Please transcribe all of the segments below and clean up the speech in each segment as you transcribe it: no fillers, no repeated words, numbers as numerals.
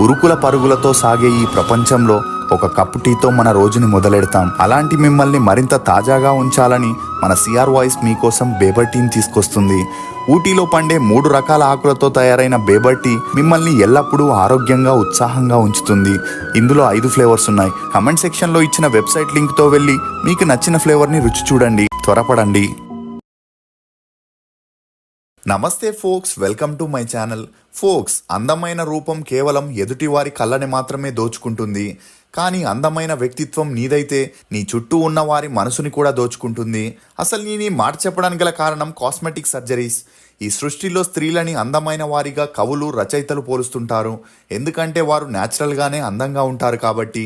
ఉరుకుల పరుగులతో సాగే ఈ ప్రపంచంలో ఒక కప్పు టీతో మన రోజుని మొదలెడతాం. అలాంటి మిమ్మల్ని మరింత తాజాగా ఉంచాలని మన సిఆర్ వాయిస్ మీకోసం బేబర్ టీని తీసుకొస్తుంది. ఊటీలో పండే 3 రకాల ఆకులతో తయారైన బేబర్ టీ మిమ్మల్ని ఎల్లప్పుడూ ఆరోగ్యంగా, ఉత్సాహంగా ఉంచుతుంది. ఇందులో 5 ఫ్లేవర్స్ ఉన్నాయి. కమెంట్ సెక్షన్లో ఇచ్చిన వెబ్సైట్ లింక్తో వెళ్ళి మీకు నచ్చిన ఫ్లేవర్ని రుచి చూడండి. త్వరపడండి. నమస్తే folks, welcome to my channel. Folks, అందమైన రూపం కేవలం ఎదుటివారి కళ్ళని మాత్రమే దోచుకుంటుంది. కానీ అందమైన వ్యక్తిత్వం నీదైతే నీ చుట్టూ ఉన్న వారి మనసుని కూడా దోచుకుంటుంది. అసలు నేను ఈ మాట చెప్పడానికి గల కారణం కాస్మెటిక్ సర్జరీస్. ఈ సృష్టిలో స్త్రీలని అందమైన వారిగా కవులు, రచయితలు పోలుస్తుంటారు. ఎందుకంటే వారు న్యాచురల్గానే అందంగా ఉంటారు కాబట్టి.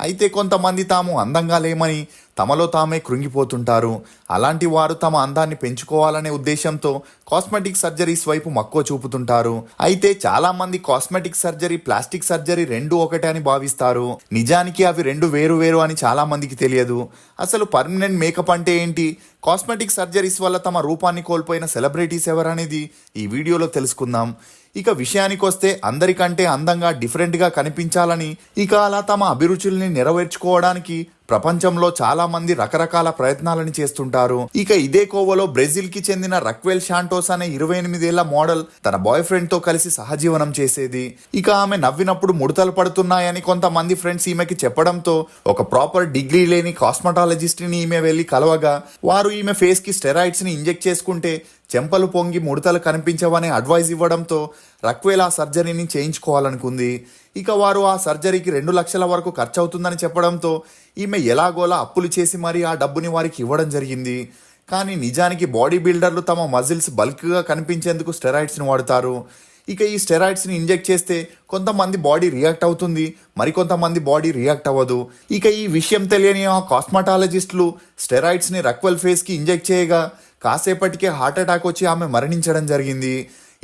అయితే కొంతమంది తాము అందంగా లేమని తమలో తామే కృంగిపోతుంటారు. అలాంటి వారు తమ అందాన్ని పెంచుకోవాలనే ఉద్దేశంతో కాస్మెటిక్ సర్జరీస్ వైపు మక్కువ చూపుతుంటారు. అయితే చాలా మంది కాస్మెటిక్ సర్జరీ, ప్లాస్టిక్ సర్జరీ రెండు ఒకటే అని భావిస్తారు. నిజానికి అవి రెండు వేరు వేరు అని చాలా మందికి తెలియదు. అసలు పర్మనెంట్ మేకప్ అంటే ఏంటి, కాస్మెటిక్ సర్జరీస్ వల్ల తమ రూపాన్ని కోల్పోయిన సెలబ్రిటీస్ ఎవరనేది ఈ వీడియోలో తెలుసుకుందాం. ఇక విషయానికి వస్తే, అందరికంటే అందంగా, డిఫరెంట్గా కనిపించాలని, ఇక అలా తమ అభిరుచుల్ని నెరవేర్చుకోవడానికి ప్రపంచంలో చాలా మంది రకరకాల ప్రయత్నాలను చేస్తుంటారు. ఇక ఇదే కోవలో బ్రెజిల్ కి చెందిన రక్వెల్ శాంటోస్ అనే 28 ఏళ్ల మోడల్ తన బాయ్ ఫ్రెండ్ తో కలిసి సహజీవనం చేసేది. ఇక ఆమె నవ్వినప్పుడు ముడతలు పడుతున్నాయని కొంతమంది ఫ్రెండ్స్ ఈమెకి చెప్పడంతో ఒక ప్రాపర్ డిగ్రీ లేని కాస్మెటాలజిస్ట్ ని ఈమె వెళ్లి కలవగా, వారు ఈమె ఫేస్ కి స్టెరాయిడ్స్ ని ఇంజెక్ట్ చేసుకుంటే చెంపలు పొంగి ముడతలు కనిపించవనే అడ్వైజ్ ఇవ్వడంతో రక్వేల్ ఆ సర్జరీని చేయించుకోవాలనుకుంది. ఇక వారు ఆ సర్జరీకి 2 లక్షల వరకు ఖర్చు అవుతుందని చెప్పడంతో ఈమె ఎలాగోలా అప్పులు చేసి మరీ ఆ డబ్బుని వారికి ఇవ్వడం జరిగింది. కానీ నిజానికి బాడీ బిల్డర్లు తమ మజిల్స్ బల్క్గా కనిపించేందుకు స్టెరాయిడ్స్ని వాడతారు. ఇక ఈ స్టెరాయిడ్స్ని ఇంజెక్ట్ చేస్తే కొంతమంది బాడీ రియాక్ట్ అవుతుంది, మరికొంతమంది బాడీ రియాక్ట్ అవ్వదు. ఇక ఈ విషయం తెలియని ఆ కాస్మెటాలజిస్టులు స్టెరాయిడ్స్ని రక్వెల్ ఫేస్కి ఇంజెక్ట్ చేయగా కాసేపటికే హార్ట్ అటాక్ వచ్చి ఆమె మరణించడం జరిగింది.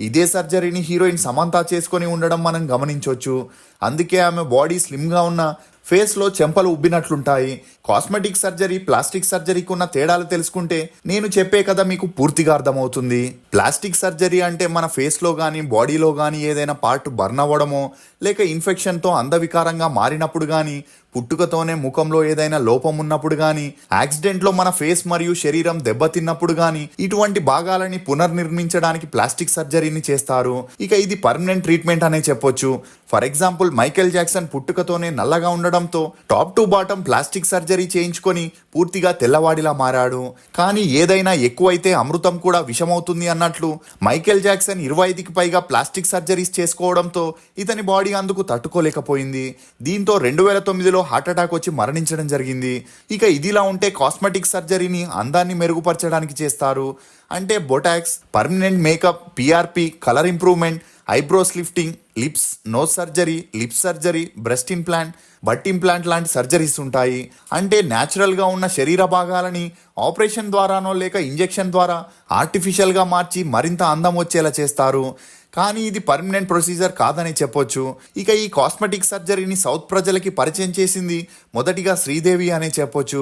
ఇదే సర్జరీని హీరోయిన్ సమంత చేసుకొని ఉండడం మనం గమనించవచ్చు. అందుకే ఆమె బాడీ స్లిమ్గా ఉన్న ఫేస్లో చెంపలు ఉబ్బినట్లుంటాయి. కాస్మెటిక్ సర్జరీ, ప్లాస్టిక్ సర్జరీకి ఉన్న తేడాలు తెలుసుకుంటే నేను చెప్పే కదా మీకు పూర్తిగా అర్థమవుతుంది. ప్లాస్టిక్ సర్జరీ అంటే మన ఫేస్లో కానీ, బాడీలో కానీ ఏదైనా పార్ట్ బర్న్ అవ్వడమో, లేక ఇన్ఫెక్షన్తో అందవికారంగా మారినప్పుడు కానీ, పుట్టుకతోనే ముఖంలో ఏదైనా లోపం ఉన్నప్పుడు కానీ, యాక్సిడెంట్లో మన ఫేస్ మరియు శరీరం దెబ్బతిన్నప్పుడు కానీ, ఇటువంటి భాగాలని పునర్నిర్మించడానికి ప్లాస్టిక్ సర్జరీని చేస్తారు. ఇక ఇది పర్మనెంట్ ట్రీట్మెంట్ అనే చెప్పొచ్చు. ఫర్ ఎగ్జాంపుల్, మైకేల్ జాక్సన్ పుట్టుకతోనే నల్లగా ఉండడంతో top to bottom plastic surgery చేయించుకొని పూర్తిగా తెల్లవాడిలా మారాడు. కానీ ఏదైనా ఎక్కువైతే అమృతం కూడా విషమవుతుంది అన్నట్లు మైకేల్ జాక్సన్ 25కి పైగా ప్లాస్టిక్ సర్జరీస్ చేసుకోవడంతో ఇతని బాడీ అందుకు తట్టుకోలేకపోయింది. దీంతో 2009లో హార్ట్ అటాక్ వచ్చి మరణించడం జరిగింది. ఇక ఇదిలా ఉంటే కాస్మెటిక్ సర్జరీని అందాన్ని మెరుగుపరచడానికి చేస్తారు. అంటే Botox, permanent makeup, PRP, colour improvement, eyebrows lifting, lips, nose surgery, lip surgery, breast implant, butt implant లాంటి సర్జరీస్ ఉంటాయి. అంటే న్యాచురల్గా ఉన్న శరీర భాగాలని ఆపరేషన్ ద్వారానో లేక ఇంజెక్షన్ ద్వారా ఆర్టిఫిషియల్గా మార్చి మరింత అందం వచ్చేలా చేస్తారు. కానీ ఇది పర్మనెంట్ ప్రొసీజర్ కాదని చెప్పొచ్చు. ఇక ఈ కాస్మెటిక్ సర్జరీని సౌత్ ప్రజలకి పరిచయం చేసింది మొదటిగా శ్రీదేవి అనే చెప్పొచ్చు.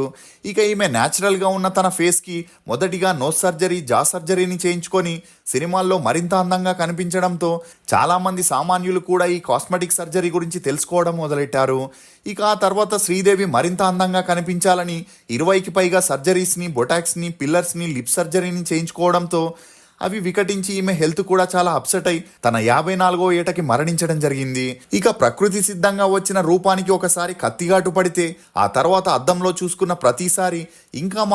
ఇక ఈమె న్యాచురల్గా ఉన్న తన ఫేస్కి మొదటిగా నోస్ సర్జరీ, జా సర్జరీని చేయించుకొని సినిమాల్లో మరింత అందంగా కనిపించడంతో చాలామంది సామాన్యులు కూడా ఈ కాస్మెటిక్ సర్జరీ గురించి తెలుసుకోవడం మొదలెట్టారు. ఇక ఆ తర్వాత శ్రీదేవి మరింత అందంగా కనిపించాలని 20కి పైగా సర్జరీస్ని, బొటాక్స్ని, పిల్లర్స్ని, లిప్ సర్జరీని చేయించుకోవడంతో అవి వికటించి ఈమె హెల్త్ కూడా చాలా అప్సెట్ అయి తన 54వ ఏటకి మరణించడం జరిగింది. ఇక ప్రకృతి సిద్ధంగా వచ్చిన రూపానికి ఒకసారి కత్తిగాటు పడితే ఆ తర్వాత అద్దంలో చూసుకున్న ప్రతిసారి ఇంకా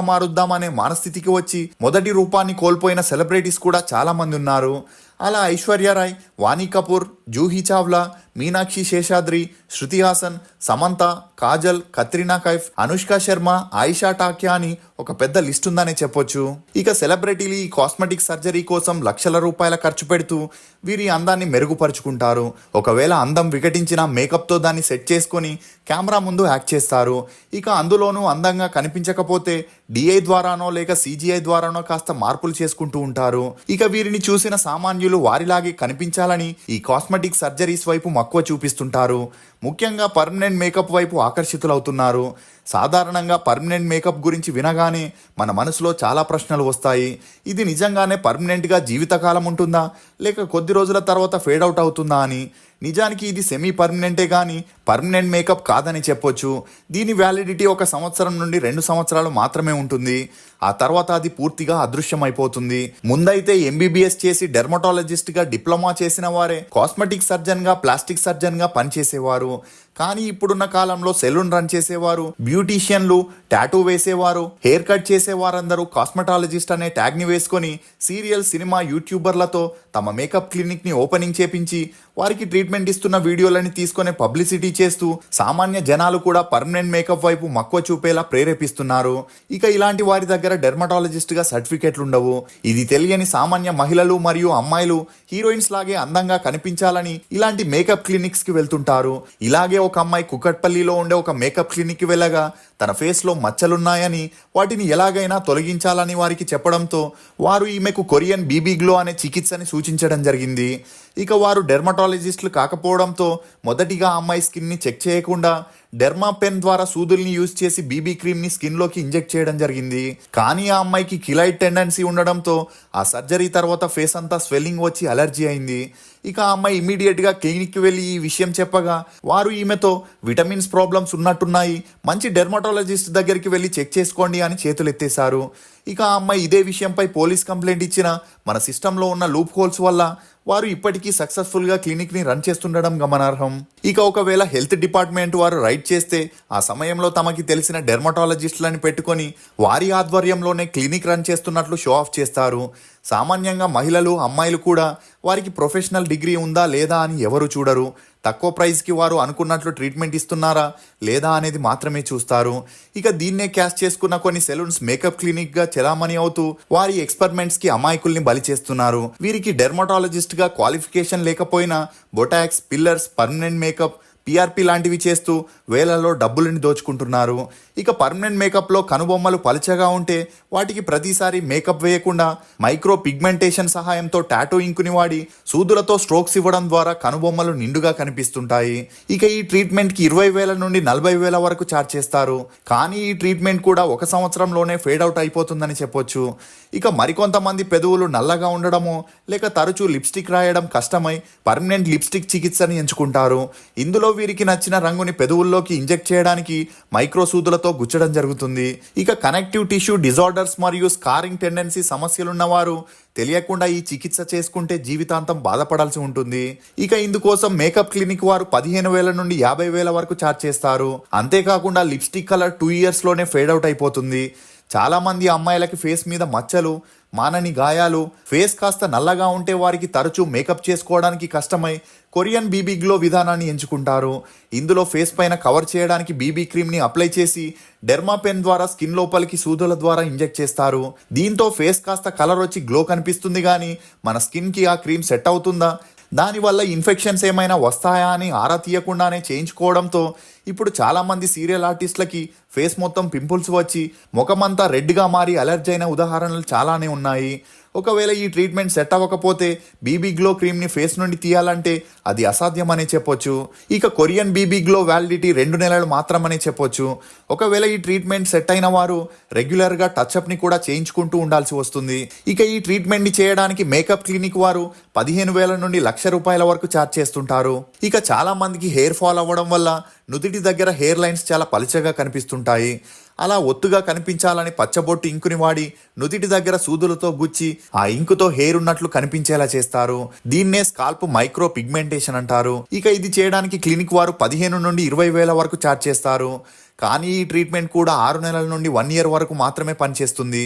మారుద్దాం అనే మానస్థితికి వచ్చి మొదటి రూపాన్ని కోల్పోయిన సెలబ్రిటీస్ కూడా చాలా మంది ఉన్నారు. అలా ఐశ్వర్యరాయ్, వాణి కపూర్, జూహీ చావ్లా, మీనాక్షి శేషాద్రి, శృతి హాసన్, సమంత, కాజల్, కత్రినా కైఫ్, అనుష్క శర్మ, ఆయిషా టాక్యా అని ఒక పెద్ద లిస్ట్ ఉందనే చెప్పొచ్చు. ఇక సెలబ్రిటీలు ఈ కాస్మెటిక్ సర్జరీ కోసం లక్షల రూపాయల ఖర్చు పెడుతూ వీరి అందాన్ని మెరుగుపరుచుకుంటారు. ఒకవేళ అందం వికటించిన మేకప్తో దాన్ని సెట్ చేసుకొని కెమెరా ముందు యాక్ట్ చేస్తారు. ఇక అందులోనూ అందంగా కనిపించకపోతే డిఐ ద్వారానో లేక సిజిఐ ద్వారానో కాస్త మార్పులు చేసుకుంటూ ఉంటారు. ఇక వీరిని చూసిన సామాన్యులు వారిలాగే కనిపించాలని ఈ కాస్మెటిక్ సర్జరీస్ వైపు మక్కువ చూపిస్తుంటారు. ముఖ్యంగా పర్మనెంట్ మేకప్ వైపు ఆకర్షితులవుతున్నారు. సాధారణంగా పర్మనెంట్ మేకప్ గురించి వినగానే మన మనసులో చాలా ప్రశ్నలు వస్తాయి. ఇది నిజంగానే పర్మనెంట్గా జీవితకాలం ఉంటుందా, లేక కొద్ది రోజుల తర్వాత ఫేడ్ అవుట్ అవుతుందా అని. నిజానికి ఇది సెమీ పర్మనెంటే కానీ పర్మనెంట్ మేకప్ కాదని చెప్పొచ్చు. దీని వ్యాలిడిటీ 1 సంవత్సరం నుండి 2 సంవత్సరాలు మాత్రమే ఉంటుంది. ఆ తర్వాత అది పూర్తిగా అదృశ్యమైపోతుంది. ముందైతే ఎంబీబీఎస్ చేసి డెర్మటాలజిస్ట్ గా డిప్లొమా చేసిన వారే కాస్మెటిక్ సర్జన్ గా, ప్లాస్టిక్ సర్జన్ గా పనిచేసేవారు. కానీ ఇప్పుడున్న కాలంలో సెలూన్ రన్ చేసేవారు, బ్యూటీషియన్లు, టాటూ వేసేవారు, హెయిర్ కట్ చేసేవారందరూ కాస్మెటాలజిస్ట్ అనే ట్యాగ్ ని వేసుకొని సీరియల్, సినిమా, యూట్యూబర్లతో తమ మేకప్ క్లినిక్ ని ఓపెనింగ్ చేపించి వారికి ట్రీట్మెంట్ ఇస్తున్న వీడియోలని తీసుకొని పబ్లిసిటీ చేస్తూ సామాన్య జనాలు కూడా పర్మనెంట్ మేకప్ వైపు మక్కువ చూపేలా ప్రేరేపిస్తున్నారు. ఇక ఇలాంటి వారి దగ్గర డెర్మటాలజిస్ట్ గా సర్టిఫికెట్లు ఉండవు. ఇది తెలియని సామాన్య మహిళలు మరియు అమ్మాయిలు హీరోయిన్స్ లాగే అందంగా కనిపించాలని ఇలాంటి మేకప్ క్లినిక్స్ కి వెళ్తుంటారు. ఇలాగే ఒక అమ్మాయి కుకట్పల్లిలో ఉండే ఒక మేకప్ క్లినిక్ కి వెళ్ళగా తన ఫేస్ లో మచ్చలున్నాయని వాటిని ఎలాగైనా తొలగించాలని వారికి చెప్పడంతో వారు ఈమెకు కొరియన్ బీబీ గ్లో అనే చికిత్సని సూచించడం జరిగింది. ఇక వారు డెర్మటాలజిస్టులు కాకపోవడంతో మొదటిగా అమ్మాయి స్కిన్ ని చెక్ చేయకుండా డెర్మా పెన్ ద్వారా సూదుల్ని యూజ్ చేసి బీబీ క్రీమ్ ని స్కిన్ లోకి ఇంజెక్ట్ చేయడం జరిగింది. కానీ ఆ అమ్మాయికి కిలైట్ టెండెన్సీ ఉండడంతో ఆ సర్జరీ తర్వాత ఫేస్ అంతా స్వెల్లింగ్ వచ్చి అలర్జీ అయింది. ఇక ఆ అమ్మాయి ఇమీడియట్ గా క్లినిక్ కి వెళ్ళి ఈ విషయం చెప్పగా వారు ఈమెతో విటమిన్స్ ప్రాబ్లమ్స్ ఉన్నట్టున్నాయి, మంచి డెర్మటాలజిస్ట్ దగ్గరికి వెళ్ళి చెక్ చేసుకోండి అని చేతులు ఎత్తేశారు. ఇక ఆ అమ్మాయి ఇదే విషయంపై పోలీస్ కంప్లైంట్ ఇచ్చిన మన సిస్టంలో ఉన్న లూప్ హోల్స్ వల్ల వారు ఇప్పటికీ సక్సెస్ఫుల్ గా క్లినిక్ ని రన్ చేస్తుండడం గమనార్హం. ఇక ఒకవేళ హెల్త్ డిపార్ట్మెంట్ వారు రైట్ చేస్తే ఆ సమయంలో తమకి తెలిసిన డెర్మటాలజిస్టులని పెట్టుకొని వారి ఆధ్వర్యంలోనే క్లినిక్ రన్ చేస్తున్నట్లు షో ఆఫ్ చేస్తారు. సామాన్యంగా మహిళలు, అమ్మాయిలు కూడా వారికి ప్రొఫెషనల్ డిగ్రీ ఉందా లేదా అని ఎవరు చూడరు. తక్కువ ప్రైస్కి వారు అనుకున్నట్లు ట్రీట్మెంట్ ఇస్తున్నారా లేదా అనేది మాత్రమే చూస్తారు. ఇక దీన్నే క్యాష్ చేసుకున్న కొన్ని సెలూన్స్ మేకప్ క్లినిక్ గా చెలామణి అవుతూ వారి ఎక్స్పెరిమెంట్స్ కి అమాయకుల్ని బలి చేస్తున్నారు. వీరికి డెర్మటాలజిస్ట్ గా క్వాలిఫికేషన్ లేకపోయినా Botox, pillars, permanent makeup, PRP లాంటివి చేస్తూ వేలలో డబ్బులని దోచుకుంటున్నారు. ఇక పర్మనెంట్ మేకప్లో కనుబొమ్మలు పలుచగా ఉంటే వాటికి ప్రతిసారి మేకప్ వేయకుండా మైక్రో పిగ్మెంటేషన్ సహాయంతో టాటూ ఇంకుని వాడి సూదులతో స్ట్రోక్స్ ఇవ్వడం ద్వారా కనుబొమ్మలు నిండుగా కనిపిస్తుంటాయి. ఇక ఈ ట్రీట్మెంట్కి 20,000 నుండి 40,000 వరకు ఛార్జ్ చేస్తారు. కానీ ఈ ట్రీట్మెంట్ కూడా 1 సంవత్సరంలోనే ఫేడ్ అవుట్ అయిపోతుందని చెప్పొచ్చు. ఇక మరికొంతమంది పెదవులు నల్లగా ఉండడమో లేక తరచూ లిప్స్టిక్ రాయడం కష్టమై పర్మనెంట్ లిప్స్టిక్ చికిత్సని ఎంచుకుంటారు. ఇందులో వీరికి నచ్చిన రంగుని పెదవుల్లోకి ఇంజెక్ట్ చేయడానికి మైక్రో సూదులతో గుచ్చడం జరుగుతుంది. ఇక కనెక్టివ్ టిష్యూ డిజార్డర్స్ మరియు స్కారింగ్ టెండెన్సీ సమస్యలున్నవారు తెలియకుండా ఈ చికిత్స చేసుకుంటే జీవితాంతం బాధపడాల్సి ఉంటుంది. ఇక ఇందుకోసం మేకప్ క్లినిక్ వారు 15,000 నుండి 50,000 వరకు ఛార్జ్ చేస్తారు. అంతేకాకుండా లిప్స్టిక్ కలర్ 2 years లోనే ఫేడ్ అవుట్ అయిపోతుంది. చాలా మంది అమ్మాయిలకి ఫేస్ మీద మచ్చలు, మానని గాయాలు, ఫేస్ కాస్త నల్లగా ఉంటే వారికి తరచూ మేకప్ చేసుకోవడానికి కష్టమై కొరియన్ బీబీ గ్లో విధానాన్ని ఎంచుకుంటారు. ఇందులో ఫేస్ పైన కవర్ చేయడానికి బీబీ క్రీమ్ ని అప్లై చేసి డెర్మా పెన్ ద్వారా స్కిన్ లోపలికి సూదుల ద్వారా ఇంజెక్ట్ చేస్తారు. దీంతో ఫేస్ కాస్త కలర్ వచ్చి గ్లో కనిపిస్తుంది, కానీ మన స్కిన్ కి ఆ క్రీమ్ సెట్ అవుతుందా, దానివల్ల ఇన్ఫెక్షన్స్ ఏమైనా వస్తాయా అని ఆరా తీయకుండానే చేయించుకోవడంతో ఇప్పుడు చాలామంది సీరియల్ ఆర్టిస్టులకి ఫేస్ మొత్తం పింపుల్స్ వచ్చి ముఖమంతా రెడ్గా మారి అలర్జీ అయిన ఉదాహరణలు చాలానే ఉన్నాయి. ఒకవేళ ఈ ట్రీట్మెంట్ సెట్ అవ్వకపోతే బీబీ గ్లో క్రీమ్ని ఫేస్ నుండి తీయాలంటే అది అసాధ్యమనే చెప్పొచ్చు. ఇక కొరియన్ బీబీ గ్లో వ్యాలిడిటీ 2 నెలలు మాత్రమనే చెప్పొచ్చు. ఒకవేళ ఈ ట్రీట్మెంట్ సెట్ అయిన వారు రెగ్యులర్గా టచ్అప్ని కూడా చేయించుకుంటూ ఉండాల్సి వస్తుంది. ఇక ఈ ట్రీట్మెంట్ని చేయడానికి మేకప్ క్లినిక్ వారు 15,000 నుండి ₹1,00,000 వరకు ఛార్జ్ చేస్తుంటారు. ఇక చాలా మందికి హెయిర్ ఫాల్ అవ్వడం వల్ల నుదిటి దగ్గర హెయిర్ లైన్స్ చాలా పలుచగా కనిపిస్తుంటాయి. అలా ఒత్తుగా కనిపించాలని పచ్చబొట్టు ఇంకుని వాడి నుదిటి దగ్గర సూదులతో గుచ్చి ఆ ఇంకుతో హెయిర్ ఉన్నట్లు కనిపించేలా చేస్తారు. దీన్నే స్కాల్ప్ మైక్రో పిగ్మెంటేషన్ అంటారు. ఇక ఇది చేయడానికి క్లినిక్ వారు 15 నుండి 20,000 వరకు ఛార్జ్ చేస్తారు. కానీ ఈ ట్రీట్మెంట్ కూడా 6 నెలల నుండి 1 year వరకు మాత్రమే పనిచేస్తుంది.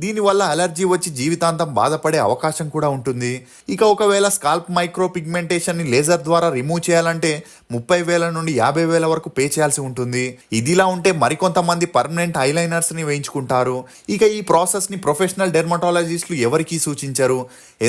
దీనివల్ల అలర్జీ వచ్చి జీవితాంతం బాధపడే అవకాశం కూడా ఉంటుంది. ఇక ఒకవేళ స్కాల్ప్ మైక్రో పిగ్మెంటేషన్ని లేజర్ ద్వారా రిమూవ్ చేయాలంటే 30,000 నుండి 50,000 వరకు పే చేయాల్సి ఉంటుంది. ఇదిలా ఉంటే మరికొంతమంది పర్మనెంట్ ఐలైనర్స్ని వేయించుకుంటారు. ఇక ఈ ప్రాసెస్ని ప్రొఫెషనల్ డెర్మటాలజిస్టులు ఎవరికీ సూచించరు.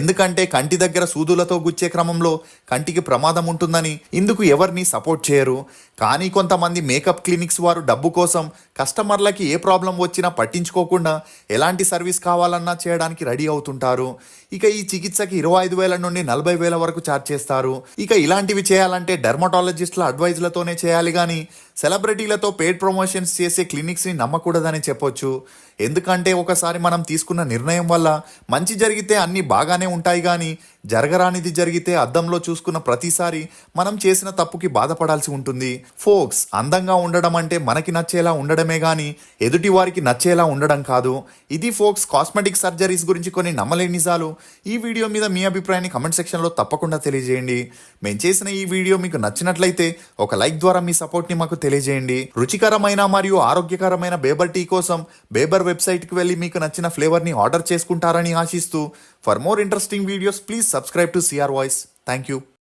ఎందుకంటే కంటి దగ్గర సూదులతో గుచ్చే క్రమంలో కంటికి ప్రమాదం ఉంటుందని ఇందుకు ఎవరిని సపోర్ట్ చేయరు. కానీ కొంతమంది మేకప్ క్లినిక్స్ వారు డబ్బు కోసం కస్టమర్లకి ఏ ప్రాబ్లం వచ్చినా పట్టించుకోకుండా ఎలాంటి సర్వీస్ కావాలన్నా చేయడానికి రెడీ అవుతుంటారు. ఇక ఈ చికిత్సకి 25,000 నుండి 40,000 వరకు ఛార్జ్ చేస్తారు. ఇక ఇలాంటివి చేయాలంటే డెర్మటాలజిస్టుల అడ్వైజ్లతోనే చేయాలి, కానీ సెలబ్రిటీలతో పెయిడ్ ప్రమోషన్స్ చేసే క్లినిక్స్ని నమ్మకూడదని చెప్పొచ్చు. ఎందుకంటే ఒకసారి మనం తీసుకున్న నిర్ణయం వల్ల మంచి జరిగితే అన్నీ బాగానే ఉంటాయి కానీ జరగరానిది జరిగితే అద్దంలో చూసుకున్న ప్రతిసారి మనం చేసిన తప్పుకి బాధపడాల్సి ఉంటుంది. ఫోక్స్, అందంగా ఉండడం అంటే మనకి నచ్చేలా ఉండడమే కానీ ఎదుటి వారికి నచ్చేలా ఉండడం కాదు. ఇది ఫోక్స్ కాస్మెటిక్ సర్జరీస్ గురించి కొన్ని నమ్మలేని నిజాలు. ఈ వీడియో మీద మీ అభిప్రాయాన్ని కమెంట్ సెక్షన్లో తప్పకుండా తెలియజేయండి. మేము చేసిన ఈ వీడియో మీకు నచ్చినట్లయితే ఒక లైక్ ద్వారా మీ సపోర్ట్ని మాకు తెలియజేయండి. రుచికరమైన మరియు ఆరోగ్యకరమైన బేబర్ టీ కోసం బేబర్ వెబ్సైట్కి వెళ్ళి మీకు నచ్చిన ఫ్లేవర్ని ఆర్డర్ చేసుకుంటారని ఆశిస్తూ, for more interesting videos please subscribe to CR Voice. Thank you.